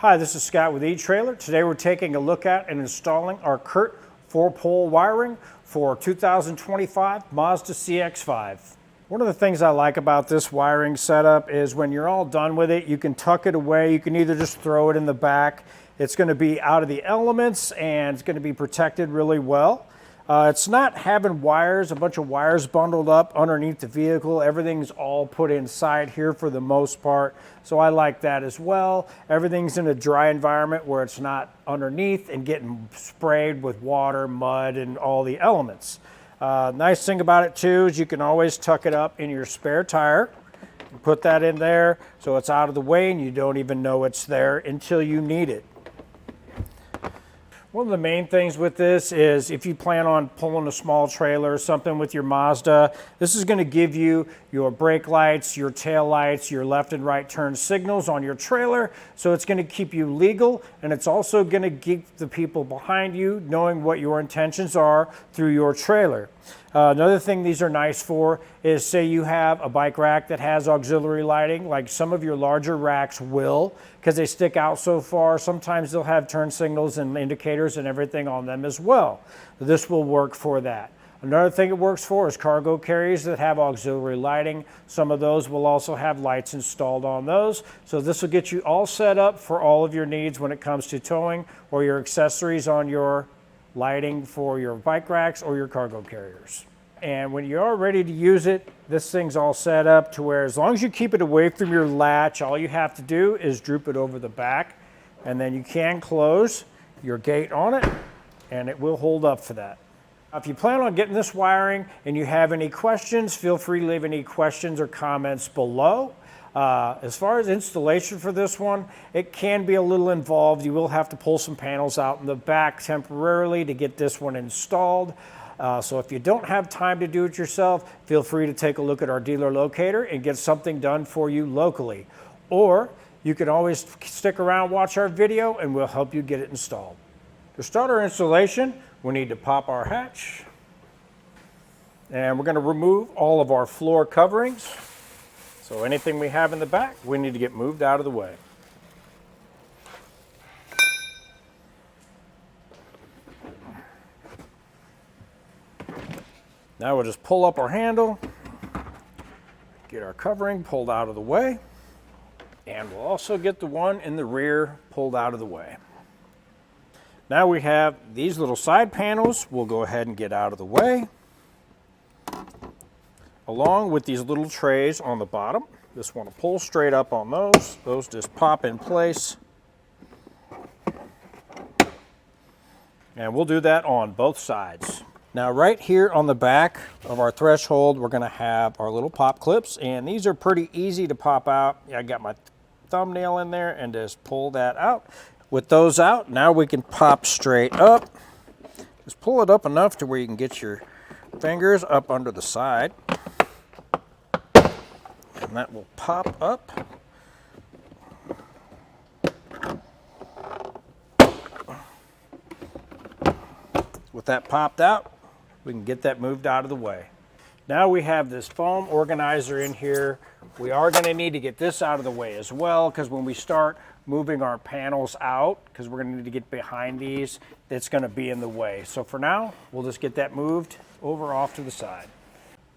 Hi, this is Scott with Etrailer. Today we're taking a look at and installing our Curt 4-pole wiring for 2025 Mazda CX-5. One of the things I like about this wiring setup is when you're all done with it, you can tuck it away. You can either just throw it in the back. It's going to be out of the elements and it's going to be protected really well. It's not having a bunch of wires bundled up underneath the vehicle. Everything's all put inside here for the most part. So I like that as well. Everything's in a dry environment where it's not underneath and getting sprayed with water, mud, and all the elements. Nice thing about it too is you can always tuck it up in your spare tire. You put that in there so it's out of the way and you don't even know it's there until you need it. One of the main things with this is if you plan on pulling a small trailer or something with your Mazda, this is going to give you your brake lights, your tail lights, your left and right turn signals on your trailer. So it's going to keep you legal, and it's also going to keep the people behind you knowing what your intentions are through your trailer. Another thing these are nice for is, say you have a bike rack that has auxiliary lighting, like some of your larger racks will, because they stick out so far. Sometimes they'll have turn signals and indicators and everything on them as well. This will work for that. Another thing it works for is cargo carriers that have auxiliary lighting. Some of those will also have lights installed on those. So this will get you all set up for all of your needs when it comes to towing or your accessories on your lighting for your bike racks or your cargo carriers. And when you are ready to use it, this thing's all set up to where as long as you keep it away from your latch, all you have to do is droop it over the back, and then you can close your gate on it and it will hold up for that. If you plan on getting this wiring and you have any questions, feel free to leave any questions or comments below. As far as installation for this one, it can be a little involved. You will have to pull some panels out in the back temporarily to get this one installed. So if you don't have time to do it yourself, feel free to take a look at our dealer locator and get something done for you locally. Or you can always stick around, watch our video, and we'll help you get it installed. To start our installation, we need to pop our hatch. And we're going to remove all of our floor coverings. So anything we have in the back, we need to get moved out of the way. Now we'll just pull up our handle, get our covering pulled out of the way, and we'll also get the one in the rear pulled out of the way. Now we have these little side panels we'll go ahead and get out of the way, along with these little trays on the bottom. Just want to pull straight up on those. Those just pop in place. And we'll do that on both sides. Now right here on the back of our threshold, we're going to have our little pop clips, and these are pretty easy to pop out. I got my thumbnail in there and just pull that out. With those out, now we can pop straight up. Just pull it up enough to where you can get your fingers up under the side. And that will pop up. With that popped out, we can get that moved out of the way. Now we have this foam organizer in here. We are going to need to get this out of the way as well, because when we start moving our panels out, because we're going to need to get behind these, it's going to be in the way. So for now, we'll just get that moved over off to the side.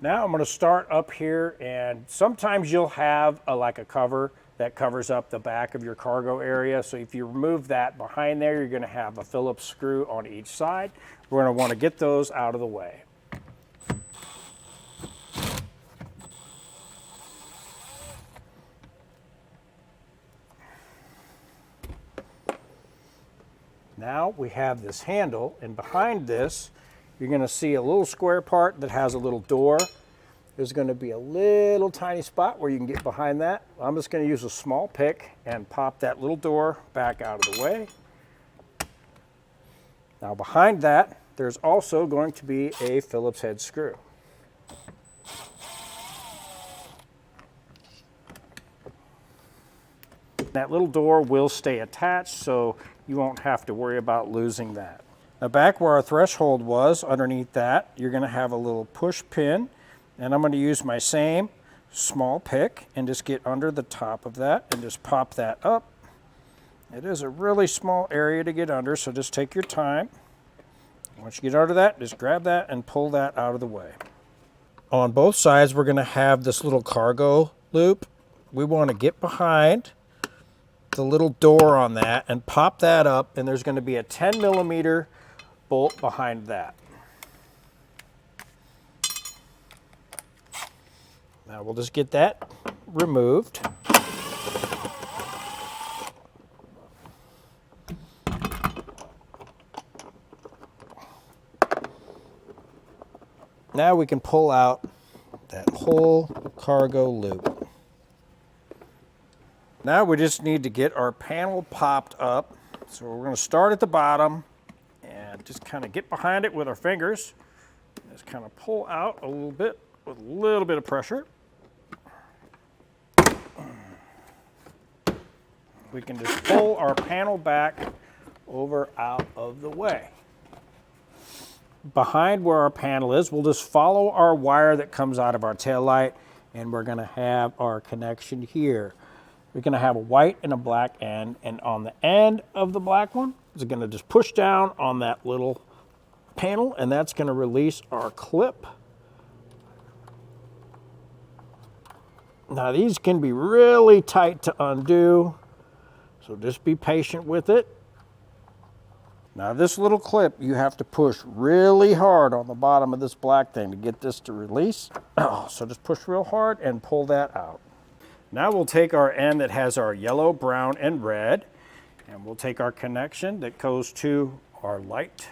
Now I'm going to start up here, and sometimes you'll have like a cover that covers up the back of your cargo area. So if you remove that behind there, you're going to have a Phillips screw on each side. We're going to want to get those out of the way. Now we have this handle, and behind this, you're going to see a little square part that has a little door. There's going to be a little tiny spot where you can get behind that. I'm just going to use a small pick and pop that little door back out of the way. Now behind that, there's also going to be a Phillips head screw. That little door will stay attached, so you won't have to worry about losing that. Now back where our threshold was, underneath that, you're going to have a little push pin, and I'm going to use my same small pick and just get under the top of that and just pop that up It is a really small area to get under, so just take your time. Once you get under that, just grab that and pull that out of the way. On both sides, we're going to have this little cargo loop. We want to get behind the little door on that and pop that up, and there's going to be a 10 millimeter bolt behind that. Now we'll just get that removed. Now we can pull out that whole cargo loop. Now we just need to get our panel popped up. So we're going to start at the bottom and just kind of get behind it with our fingers. Just kind of pull out a little bit with a little bit of pressure. We can just pull our panel back over out of the way. Behind where our panel is, we'll just follow our wire that comes out of our taillight, and we're going to have our connection here. We're going to have a white and a black end, and on the end of the black one, it's going to just push down on that little panel, and that's going to release our clip. Now these can be really tight to undo, so just be patient with it. Now this little clip, you have to push really hard on the bottom of this black thing to get this to release. So just push real hard and pull that out. Now we'll take our end that has our yellow, brown, and red, and we'll take our connection that goes to our light.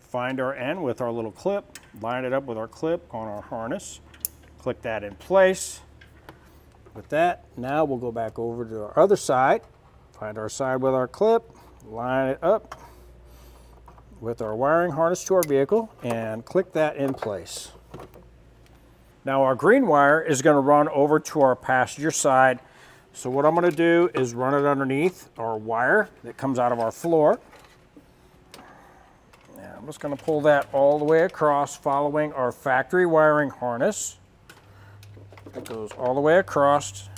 Find our end with our little clip, line it up with our clip on our harness, click that in place. With that, now we'll go back over to our other side. Find our side with our clip, line it up with our wiring harness to our vehicle, and click that in place. Now our green wire is going to run over to our passenger side. So what I'm going to do is run it underneath our wire that comes out of our floor. And I'm just going to pull that all the way across following our factory wiring harness. It goes all the way across.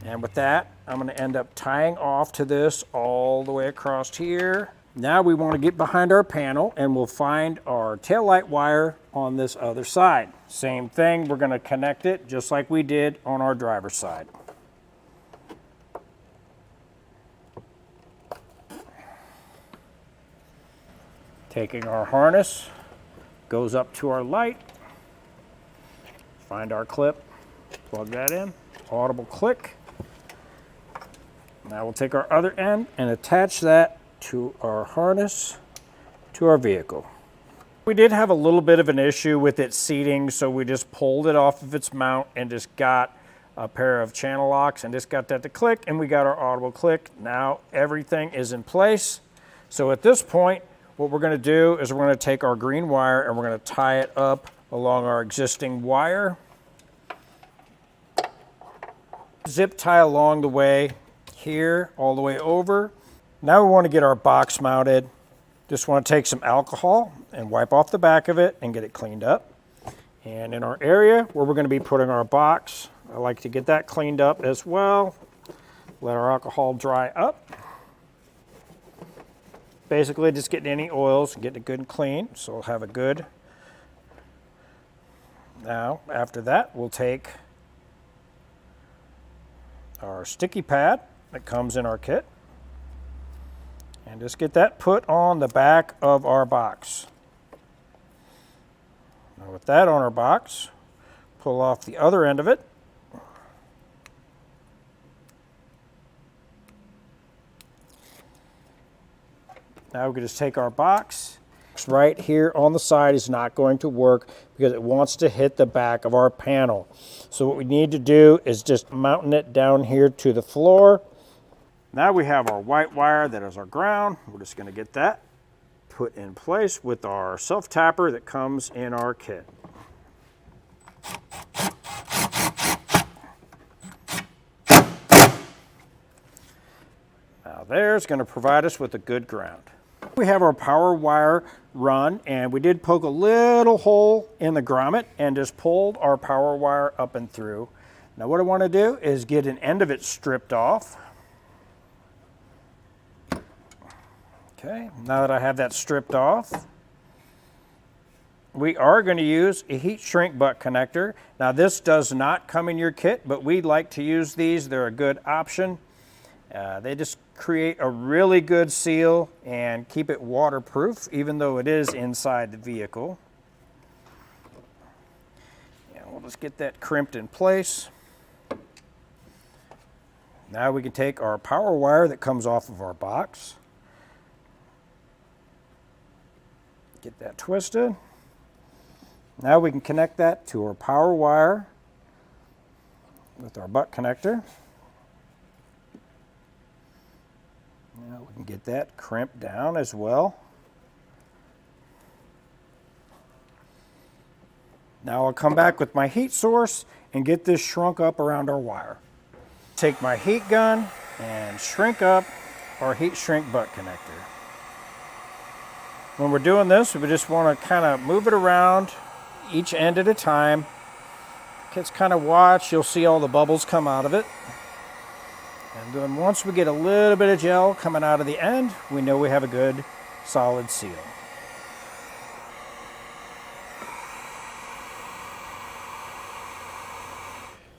And with that, I'm going to end up tying off to this all the way across here. Now we want to get behind our panel, and we'll find our taillight wire on this other side. Same thing, we're going to connect it just like we did on our driver's side. Taking our harness, goes up to our light, find our clip, plug that in, audible click. Now we'll take our other end and attach that to our harness to our vehicle. We did have a little bit of an issue with its seating, so we just pulled it off of its mount and just got a pair of channel locks and just got that to click, and we got our audible click. Now everything is in place. So at this point, what we're going to do is we're going to take our green wire and we're going to tie it up along our existing wire. Zip tie along the way here all the way over. Now we want to get our box mounted. Just want to take some alcohol and wipe off the back of it and get it cleaned up. And in our area where we're going to be putting our box, I like to get that cleaned up as well. Let our alcohol dry up. Basically just getting any oils and getting it good and clean, so we'll have a good. Now after that, we'll take our sticky pad that comes in our kit and just get that put on the back of our box. Now with that on our box, pull off the other end of it. Now we can just take our box. Right here on the side is not going to work because it wants to hit the back of our panel. So what we need to do is just mounting it down here to the floor. Now we have our white wire that is our ground. We're just going to get that put in place with our self-tapper that comes in our kit. Now there's going to provide us with a good ground. We have our power wire run, and we did poke a little hole in the grommet and just pulled our power wire up and through. Now what I want to do is get an end of it stripped off. Okay, now that I have that stripped off, we are going to use a heat shrink butt connector. Now this does not come in your kit, but we like to use these. They're a good option. They just create a really good seal and keep it waterproof, even though it is inside the vehicle. And we'll just get that crimped in place. Now we can take our power wire that comes off of our box, get that twisted. Now we can connect that to our power wire with our butt connector. Now we can get that crimped down as well. Now I'll come back with my heat source and get this shrunk up around our wire. Take my heat gun and shrink up our heat shrink butt connector. When we're doing this, we just want to kind of move it around each end at a time. Just kind of watch, you'll see all the bubbles come out of it. And then once we get a little bit of gel coming out of the end, we know we have a good solid seal.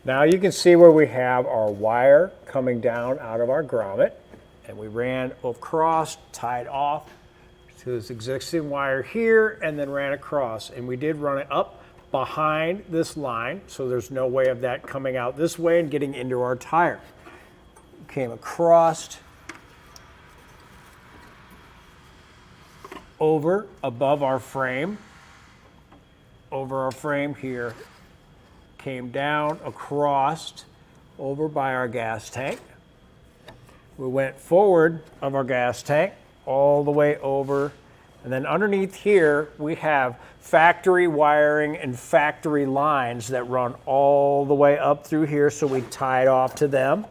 Now you can see where we have our wire coming down out of our grommet, and we ran across, tied off to this existing wire here, and then ran across. And we did run it up behind this line, so there's no way of that coming out this way and getting into our tire. Came across over above our frame, over our frame here, came down across over by our gas tank. We went forward of our gas tank all the way over, and then underneath here we have factory wiring and factory lines that run all the way up through here, so we tied off to them,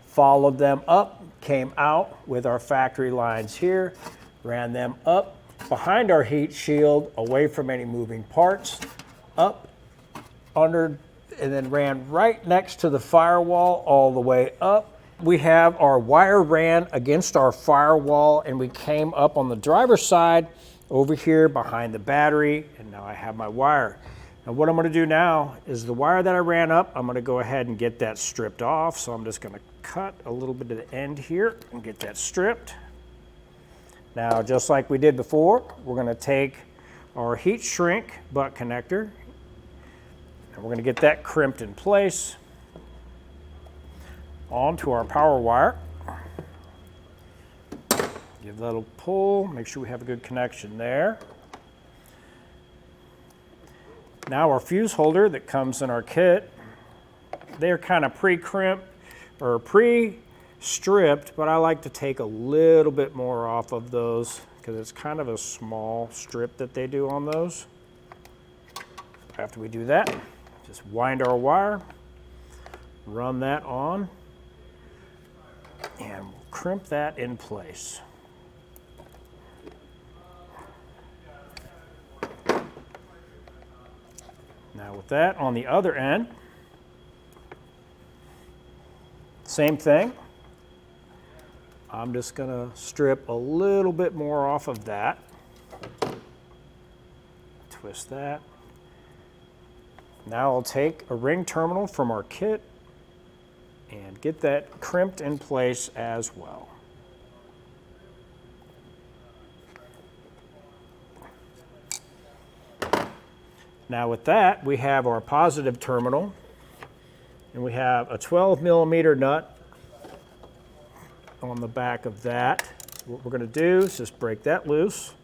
followed them up, came out with our factory lines here, ran them up behind our heat shield, away from any moving parts, up, under, and then ran right next to the firewall all the way up. We have our wire ran against our firewall, and we came up on the driver's side over here behind the battery, and now I have my wire. Now what I'm going to do now is the wire that I ran up, I'm going to go ahead and get that stripped off. So I'm just going to cut a little bit of the end here and get that stripped. Now just like we did before, we're going to take our heat shrink butt connector, and we're going to get that crimped in place onto our power wire. Give that a little pull, make sure we have a good connection there. Now our fuse holder that comes in our kit, they're kind of pre-crimped or pre-stripped, but I like to take a little bit more off of those because it's kind of a small strip that they do on those. After we do that, just wind our wire, run that on, and we'll crimp that in place. Now with that on the other end, same thing. I'm just going to strip a little bit more off of that. Twist that. Now I'll take a ring terminal from our kit and get that crimped in place as well. Now with that, we have our positive terminal, and we have a 12mm nut on the back of that. What we're going to do is just break that loose.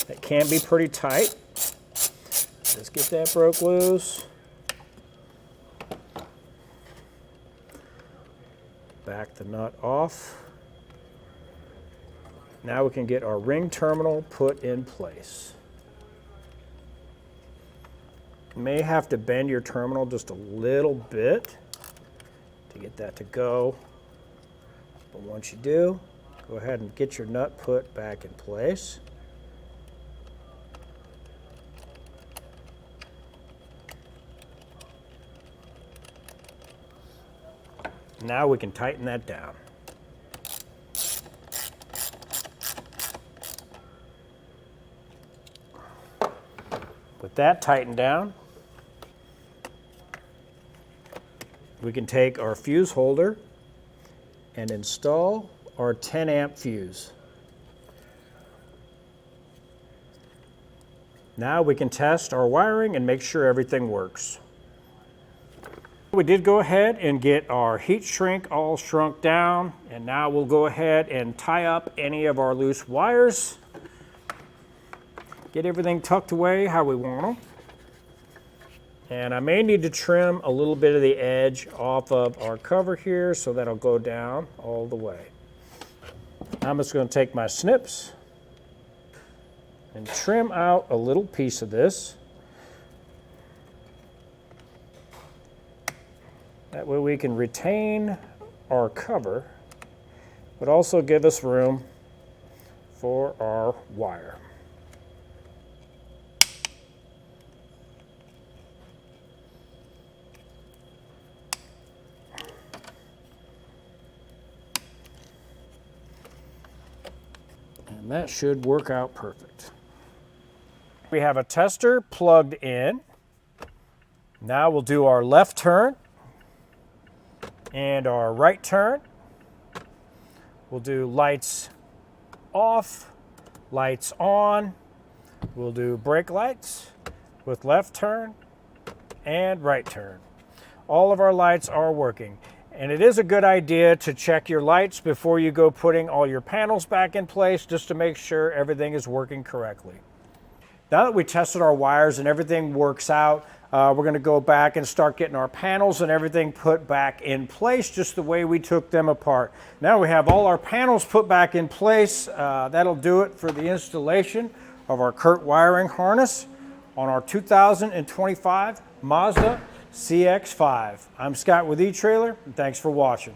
That can be pretty tight. Just get that broke loose. Back the nut off. Now we can get our ring terminal put in place. You may have to bend your terminal just a little bit to get that to go. But once you do, go ahead and get your nut put back in place. Now we can tighten that down. With that tightened down, we can take our fuse holder and install our 10 amp fuse. Now we can test our wiring and make sure everything works. We did go ahead and get our heat shrink all shrunk down, and now we'll go ahead and tie up any of our loose wires. Get everything tucked away how we want them. And I may need to trim a little bit of the edge off of our cover here, so that'll go down all the way. I'm just going to take my snips and trim out a little piece of this. That way we can retain our cover, but also give us room for our wire. And that should work out perfect. We have a tester plugged in. Now we'll do our left turn and our right turn. We'll do lights off, lights on. We'll do brake lights with left turn and right turn. All of our lights are working. And it is a good idea to check your lights before you go putting all your panels back in place, just to make sure everything is working correctly. Now that we tested our wires and everything works out, we're going to go back and start getting our panels and everything put back in place just the way we took them apart. Now we have all our panels put back in place. That'll do it for the installation of our Curt wiring harness on our 2025 Mazda CX-5. I'm Scott with Etrailer, and thanks for watching.